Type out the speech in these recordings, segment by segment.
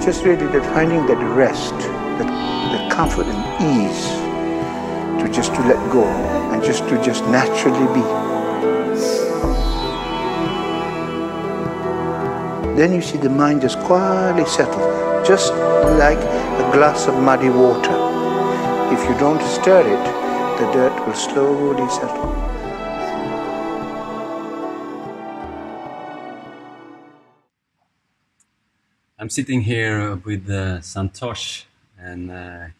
just really that finding that rest, that comfort and ease to let go and to naturally be. Then you see the mind just quietly settle, just like a glass of muddy water. If you don't stir it, the dirt will slowly settle. I'm sitting here with Santosh, and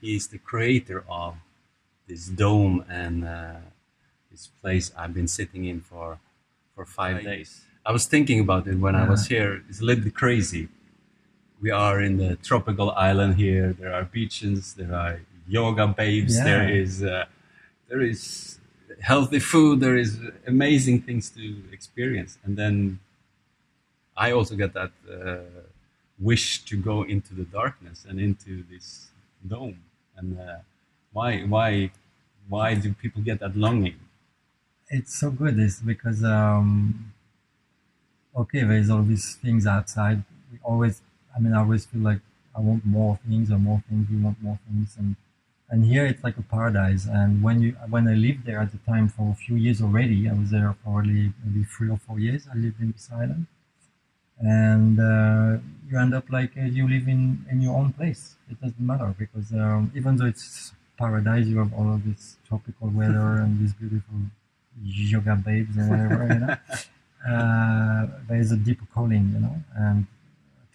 he's the creator of this dome and this place I've been sitting in for 5 days. I was thinking about it when I was here. It's a little bit crazy. We are in the tropical island here. There are beaches, there are yoga babes, there is healthy food, there is amazing things to experience. And then I also get that wish to go into the darkness and into this dome. And why do people get that longing? It's so good. It's because okay, there's all these things outside. I always feel like I want more things, we want more things, and here it's like a paradise. And when I lived there at the time for a few years already, I was there for maybe 3 or 4 years. I lived in this island, and you end up like you live in your own place. It doesn't matter because even though it's paradise, you have all of this tropical weather and these beautiful yoga babes and whatever, you know. There is a deeper calling, you know, and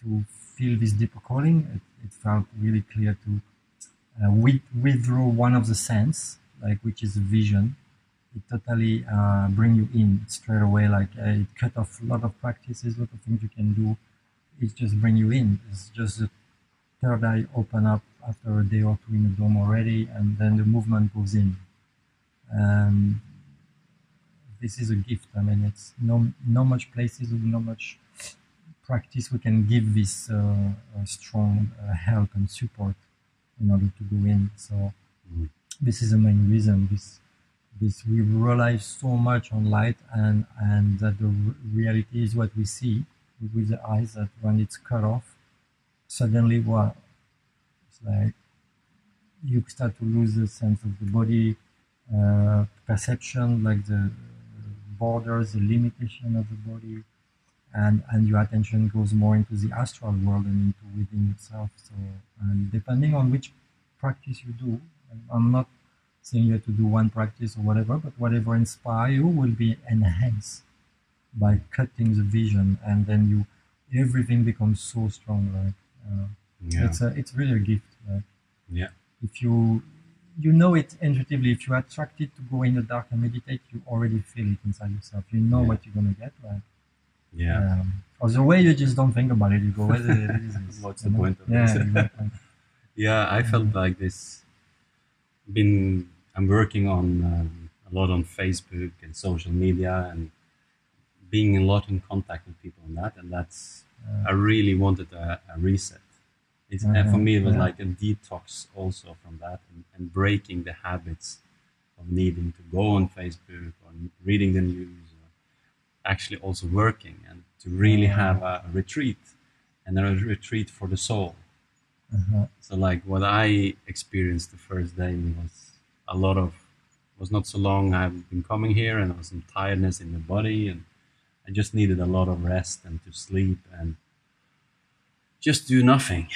to feel this deeper calling, it felt really clear to withdraw one of the sense, like which is vision. It totally bring you in straight away. Like it cut off a lot of practices, a lot of things you can do. It just bring you in. It's just the third eye open up after a day or two in the dome already, and then the movement goes in. And this is a gift. I mean, it's no much places, no much practice we can give this strong help and support in order to go in. So this is the main reason. This we rely so much on light, and that the reality is what we see with the eyes. That when it's cut off, suddenly, it's like you start to lose the sense of the body, perception, like the borders, the limitation of the body, and your attention goes more into the astral world and into within itself. So, and depending on which practice you do, I'm not saying you have to do one practice or whatever, but whatever inspires you will be enhanced by cutting the vision, and then everything becomes so strong. Like it's really a gift. Like, if you know it intuitively, if you're attracted to go in the dark and meditate, you already feel it inside yourself. You know what you're gonna get. Right? Or the way you just don't think about it. You go, what is this? What's the point of this? Exactly. I felt like this. I'm working on a lot on Facebook and social media, and being a lot in contact with people on that, and that's I really wanted a reset. For me, it was like a detox also from that, and breaking the habits of needing to go on Facebook or reading the news, or actually also working, and to really have a retreat, and a retreat for the soul. So like what I experienced the first day was not so long I've been coming here, and there was some tiredness in the body, and I just needed a lot of rest and to sleep and just do nothing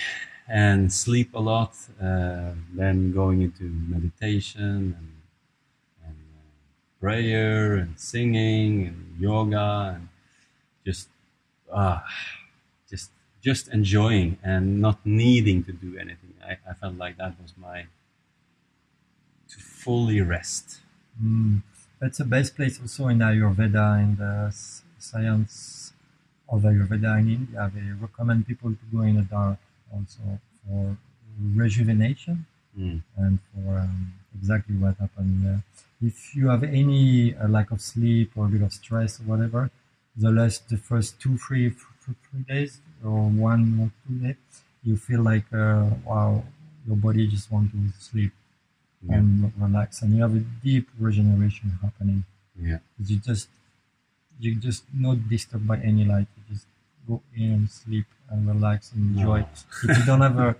and sleep a lot, then going into meditation and prayer and singing and yoga, and just enjoying and not needing to do anything. I felt like that was to fully rest. That's the best place also in Ayurveda, in the science of Ayurveda in India. They recommend people to go in the dark also for rejuvenation and for exactly what happened. If you have any lack of sleep or a bit of stress or whatever, the first 2-3 days or 1 or 2 days, you feel like wow, your body just wants to sleep and relax, and you have a deep regeneration happening. You just not disturbed by any light. go in and sleep and relax and enjoy it. If you don't have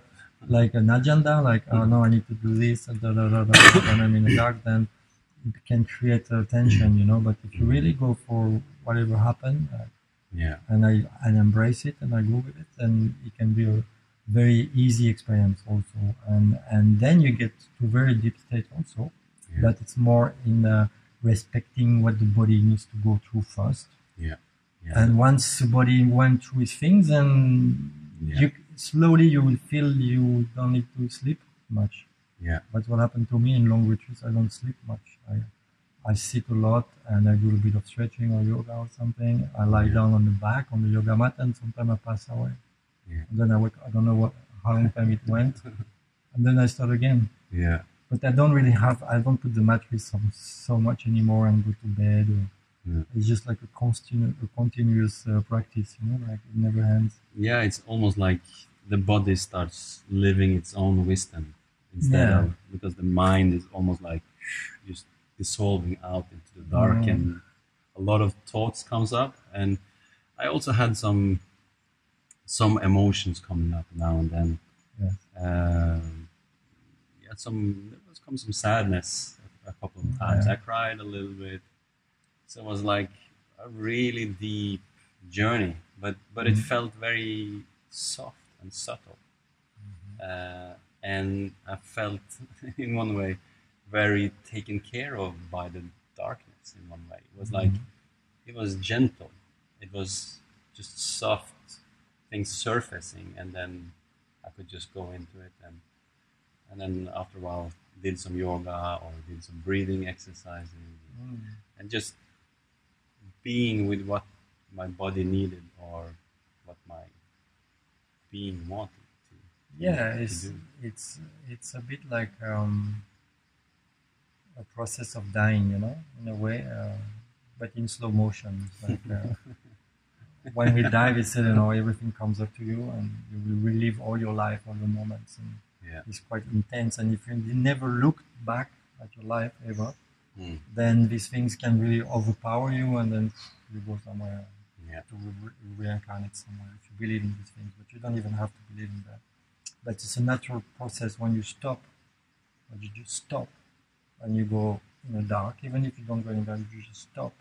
like an agenda, like, oh no, I need to do this, and when I'm in the dark, then it can create a tension, you know. But if you really go for whatever happened, and embrace it and I go with it, then it can be a very easy experience also. And then you get to very deep state also, but it's more in respecting what the body needs to go through first. And once the body went through its things, and you slowly you will feel you don't need to sleep much. But what happened to me in long retreats, I don't sleep much. I sit a lot and I do a bit of stretching or yoga or something. I lie down on the back on the yoga mat, and sometimes I pass away. And then I wake. I don't know how long time it went, and then I start again. But I don't really have. I don't put the mattress so much anymore and go to bed. It's just like a continuous practice, you know, like it never ends. It's almost like the body starts living its own wisdom instead of, because the mind is almost like just dissolving out into the dark, and a lot of thoughts comes up. And I also had some emotions coming up now and then. There was some sadness a couple of times. I cried a little bit. So it was like a really deep journey, but it felt very soft and subtle. And I felt in one way very taken care of by the darkness in one way. It was like, it was gentle. It was just soft things surfacing, and then I could just go into it, and then after a while did some yoga or did some breathing exercises, and just being with what my body needed or what my being wanted to do. It's a bit like a process of dying, you know, in a way, but in slow motion. It's like when we die, we say, you know, everything comes up to you, and you will relive all your life, all the moments, and it's quite intense. And if you never look back at your life ever, then these things can really overpower you, and then you go somewhere to reincarnate somewhere if you believe in these things. But you don't even have to believe in that. But it's a natural process. When you stop, when you just stop, and you go in the dark, even if you don't go in the dark, you just stop.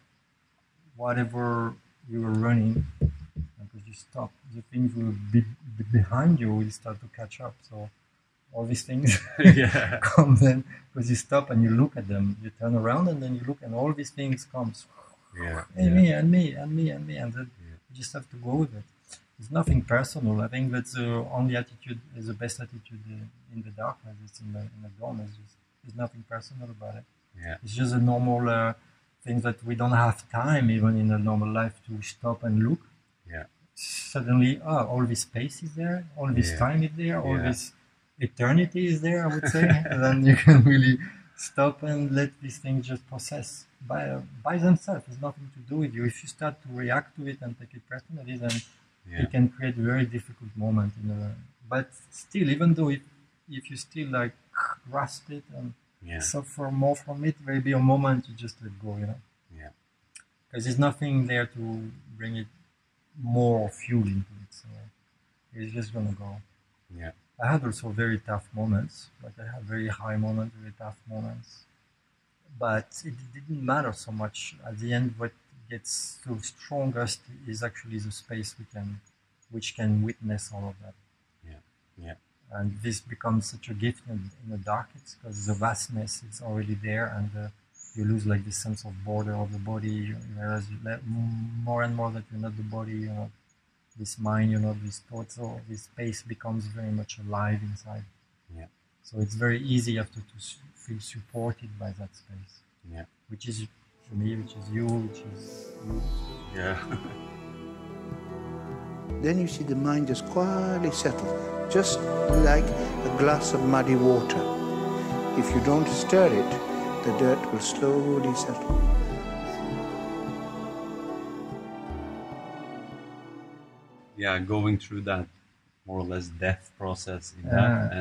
Whatever you were running, because you stop, the things will be behind you will start to catch up. So all these things come then, because you stop and you look at them, you turn around and then you look, and all these things comes. Me, and then you just have to go with it. It's nothing personal. I think that's the only attitude, is the best attitude in the darkness. It's in the dawn. There's nothing personal about it. It's just a normal thing that we don't have time, even in a normal life, to stop and look. Suddenly, all this space is there, all this time is there, all this eternity is there, I would say. And then you can really stop and let these things just process by themselves. It's nothing to do with you. If you start to react to it and take it personally, then it can create a very difficult moment. But still, even though if you still like grasp it and suffer more from it, there will be a moment you just let go, you know. Because there's nothing there to bring it more fuel into it. So it's just gonna go. I had also very tough moments. Like I had very high moments, very tough moments. But it didn't matter so much. At the end, what gets so strongest is actually the space which can witness all of that. And this becomes such a gift in the dark. It's because the vastness is already there, and you lose like this sense of border of the body. You realize more and more that you're not the body, you're not this mind, you're not this thought. So this space becomes very much alive inside. So it's very easy after to feel supported by that space. Which is me, which is you, which is you. Then you see the mind just quietly settle, just like a glass of muddy water. If you don't stir it, the dirt will slowly settle. Going through that more or less death process in that,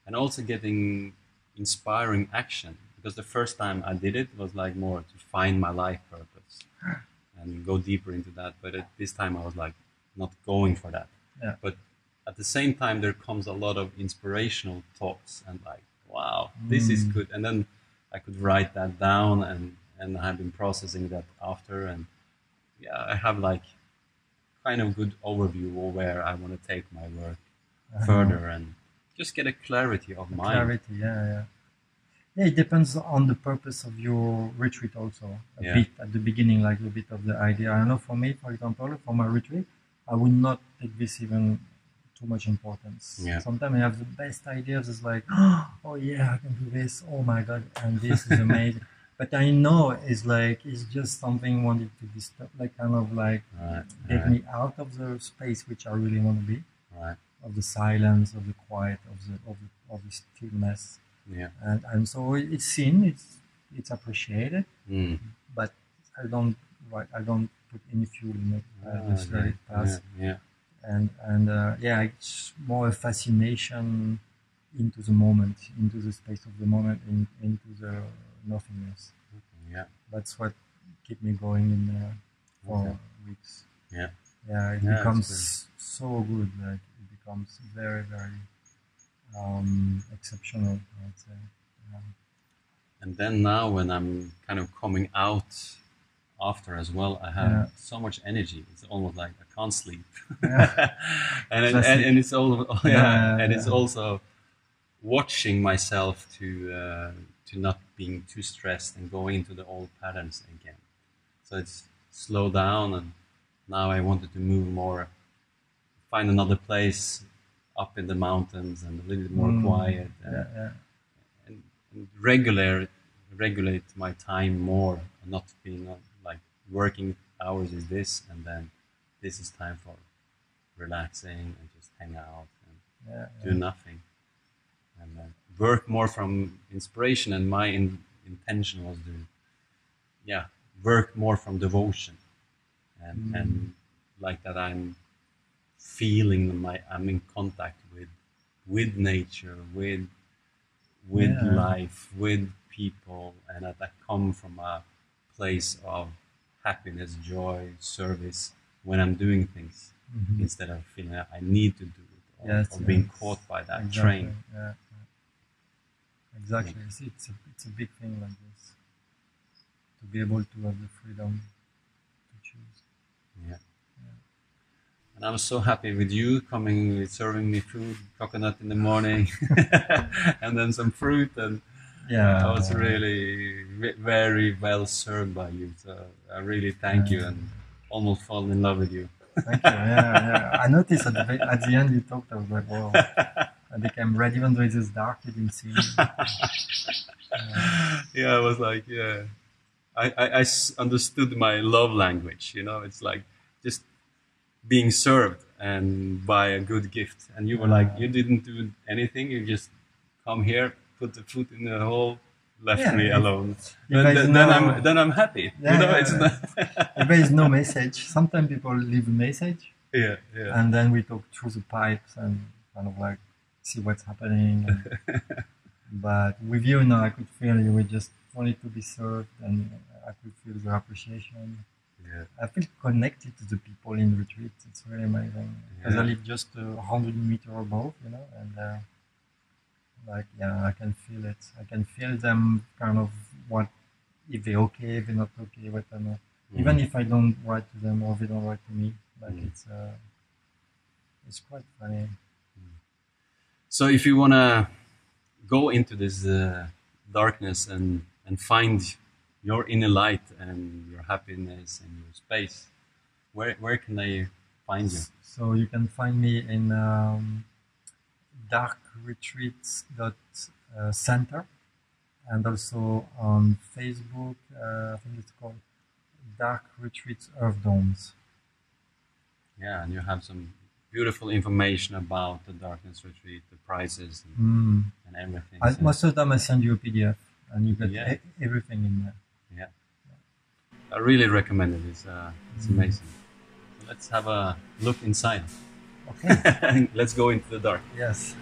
and also getting inspiring action, because the first time I did it was like more to find my life purpose and go deeper into that. But at this time I was like, not going for that. Yeah. But at the same time, there comes a lot of inspirational thoughts and like, wow, this is good. And then I could write that down, and I've been processing that after. And yeah, I have like kind of good overview of where I want to take my work further and just get a clarity of mind. Clarity, yeah. Yeah, it depends on the purpose of your retreat also. A Yeah. bit at the beginning, like a bit of the idea. I don't know, for me, for example, for my retreat, I would not take this even too much importance. Yeah. Sometimes I have the best ideas. It's like, oh yeah, I can do this. Oh my God, and this is amazing. But I know it's just something wanted to disturb, like kind of like get me out of the space which I really want to be, of the silence, of the quiet, of the stillness. Yeah. And so it's seen, it's appreciated, but I don't put any fuel in it. I just let it pass. Yeah. And it's more a fascination into the moment, into the space of the moment, into the nothingness. Yeah. That's what keep me going in there for weeks. Yeah. Yeah, it becomes so good. Like it becomes very, very exceptional, I would say. Yeah. And then now when I'm kind of coming out after as well, I have so much energy. It's almost like I can't sleep. and it's all and it's also watching myself to not being too stressed and going into the old patterns again. So it's slow down, and now I wanted to move more, find another place up in the mountains and a little bit more quiet, and regulate my time more, and not being like working hours is this, and then this is time for relaxing and just hang out and do nothing, and work more from inspiration. And my intention was to work more from devotion, and like that I'm feeling I'm in contact with nature, with life, with people, and that I come from a place of happiness, joy, service when I'm doing things, instead of feeling that I need to do it or being caught by that train. Yeah. Exactly. It's a big thing like this, to be able to have the freedom to choose. Yeah. And I'm so happy with you coming, serving me food, coconut in the morning, and then some fruit, and I was really very well served by you. So I really thank you, and almost fall in love with you. Thank you. I noticed at the end you talked. I was like, wow. I became red, even though it is dark. You didn't see me. I was like, I understood my love language. It's like just being served and by a good gift. And you were like, you didn't do anything. You just come here, put the food in the hole, left me alone. Then I'm happy. It's not if there is no message. Sometimes people leave a message. Yeah. And then we talk through the pipes and kind of like see what's happening. But with you now, I could feel you were just wanted to be served, and I could feel the appreciation. Yeah. I feel connected to the people in retreat. It's really amazing because I live just 100 meters above, and I can feel it. I can feel them kind of what, if they're okay, if they're not okay, what or not. Even if I don't write to them or they don't write to me, it's quite funny. So if you want to go into this darkness and find your inner light and your happiness and your space, where can they find you? So you can find me in darkretreats.center, and also on Facebook. I think it's called Dark Retreats Earth Domes. Yeah, and you have some beautiful information about the darkness retreat, the prices, and everything. Most of the time I send you a PDF, and you get everything in there. I really recommend it. It's amazing. So let's have a look inside. Okay. Let's go into the dark. Yes.